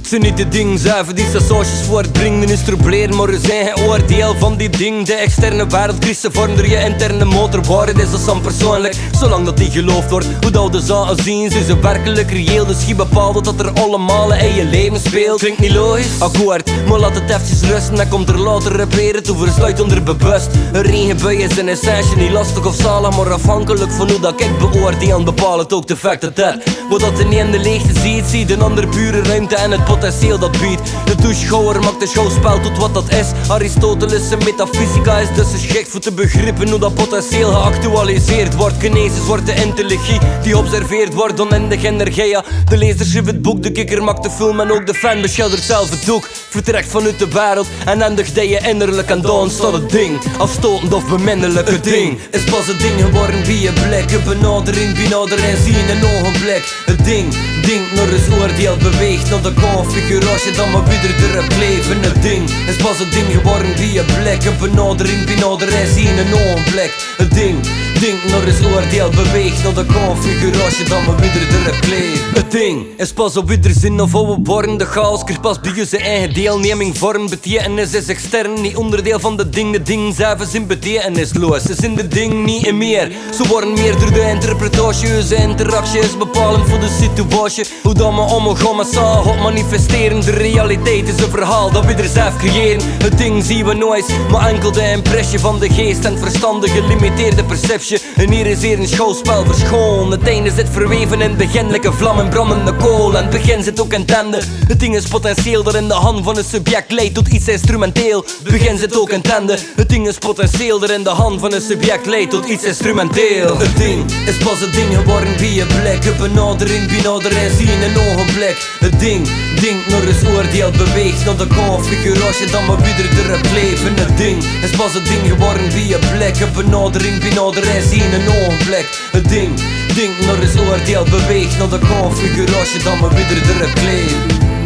Zijn niet de ding zuiver die sausjes voortbrengen is probleem, maar er zijn geen oordeel van die ding. De externe wereldcrisis vormt door je interne motor. Waarheid is dat dan persoonlijk, zolang dat die geloofd wordt. Hoe dat de zaken zien, zijn ze werkelijk reëel. Dus je bepaalt dat er allemaal in je leven speelt. Klinkt niet logisch? Akkoord, maar laat het eventjes rusten. Dan komt er later reperen, toe versluit onder bewust. Een regenbui is een essence, niet lastig of zalig, maar afhankelijk van hoe dat ik beoordeel. Bepaal het ook de fact dat wat dat de een de leegte ziet de ander pure ruimte en het potentieel dat biedt. De toeschouwer maakt een schouwspel tot wat dat is. Aristoteles' metafysica is dus geschikt voor te begrippen hoe dat potentieel geactualiseerd wordt. Kinesis wordt de intelligie die geobserveerd wordt oneindig energia. De lezer schrijft het boek, de kikker maakt de film en ook de fan beschildert zelf het doek. Vertrekt vanuit de wereld en eindigt in je innerlijk en dan staat het ding. Afstotend of beminnelijk, het ding is pas het ding geworden wie je blik. Een benadering en zien in een ogenblik. Het ding naar eens oordeel beweegt naar de configuratie dan maar weer erop kleven. Het ding is pas het ding geworden wie je blik. Een benadering en zien in een ogenblik. Het ding naar eens oordeel beweegt naar de configuratie dan maar weer erop kleven. Het ding is pas op ieder zin of oude born. De chaos krijgt pas bij je zijn eigen deelneming vorm. Betekenis is extern, niet onderdeel van de ding. De ding zelf is in betekenisloos, is in de ding niet in meer. Ze worden meer door de interpretatie. Je interactie is bepalend voor de situatie. Hoe dat we omgaan met zaken manifesteren. De realiteit is een verhaal dat we er zelf creëren. Het ding zien we nooit, maar enkel de impressie van de geest en verstand, de gelimiteerde perceptie. En hier is hier een schouwspel verschoon. Het einde zit verweven in beginnelijke vlam en brandende kool. En het begin zit ook in tanden. Het ding is potentieel dat in de hand van een subject leidt tot iets instrumenteel. Het begin zit ook in tanden. Het ding is potentieel dat in de hand van een subject leidt tot iets instrumenteel. Het ding is pas het ding geworden wie je blik. Een benadering en zien in een ogenblik. Het ding naar eens oordeel beweegt naar de configuratie dan maar weer erop kleven. Het ding is pas het ding geworden wie je blik. Een benadering en zien in een ogenblik. Het ding naar eens oordeel beweegt naar de configuratie dan maar weer erop kleven.